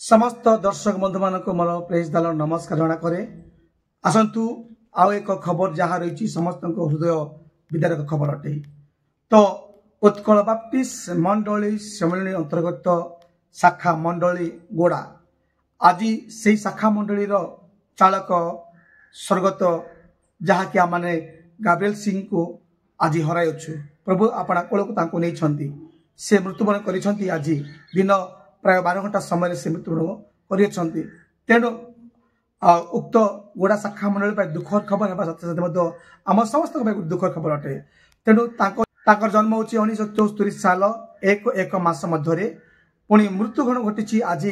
समस्त दर्शक बंधु मान मोर प्रेस दाल नमस्कार जना करे आसतु आउ एक खबर जहाँ रही समस्त हृदय विदारक खबर अटे। तो उत्कल बाप्टिस्ट मंडली सम्मिलनी अंतर्गत शाखा मंडली गोड़ा आज से शाखा मंडली चालक स्वर्गत जहाँकि आम मैंने गाब्रिएल सिंह को आज हराइछु। प्रभु आपणा कोल को नहीं से मृत्युवरण कर आज दिन प्राय 12 घंटा समय से मृत्युवरण कर तेणु उक्त गोड़ा शाखा मंडली दुखर खबर है साथ आम समस्त दुखर खबर अटे। तेणु जन्म हो 1974 साल 1 मास मध्य पुणी मृत्युवरण घटी आज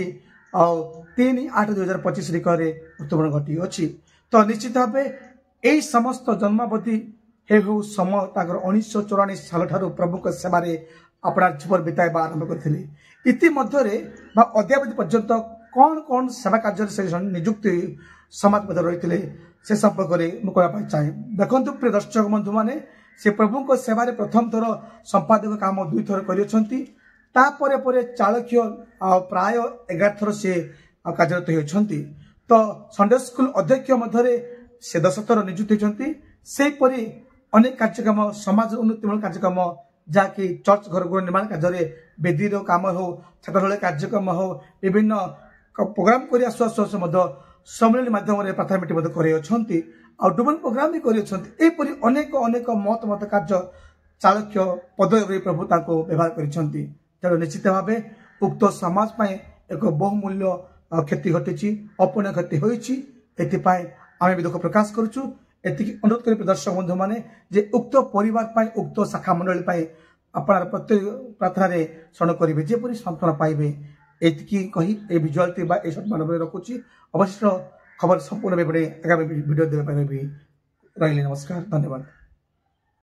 3/8/2025 मृत्युवरण घटी अच्छी। तो निश्चित भाव यही समस्त जन्मावधि हो समय 1984 साल ठारू प्रभु सेवार अपना जीवन बिताइबा आरंभ करते इतिमध्य अद्यावधि पर्यंत कौन कौन सेवा कार्य से निजुक्ति समाज मध्य रही से संपर्क में कहना चाहे। देखो प्रिय दर्शक बंधु मैंने से प्रभु सेवार प्रथम थर संपादक काम 2 थर कर चालक्य प्राय 11 थर से कार्यरत होती। तो संडे स्कूल अध्यक्ष मध्य से 10 थर नियुक्त होती। सेपरी अनेक कार्यक्रम समाज उन्नतिमूलक कार्यक्रम जहाँकि चर्च घर घर निर्माण कार्य बेदी काम हो छात्र कार्यक्रम हो विभिन्न प्रोग्राम कर सम्मेलन माध्यम प्राथमिक कर डुबल प्रोग्राम भी कर अनेक अनेक मत मत कार्य चालक्य पदवी प्रभु व्यवहार कर निश्चित भाव उक्त समाज एक बहुमूल्य क्षति घटी अपूर्ण क्षति होती आम भी दुख प्रकाश करुचु। एति अनुरोध कर दर्शक बंधु मैंने जे उक्त परिवार उक्त शाखा मंडली अपना प्रत्येक प्रार्थना शरण करेंगे जेपरी सांत्वना पाइबे एति कही ए विजुअल मानव रखुची। अवश्य खबर संपूर्ण आगामी वीडियो देवे रही। नमस्कार, धन्यवाद।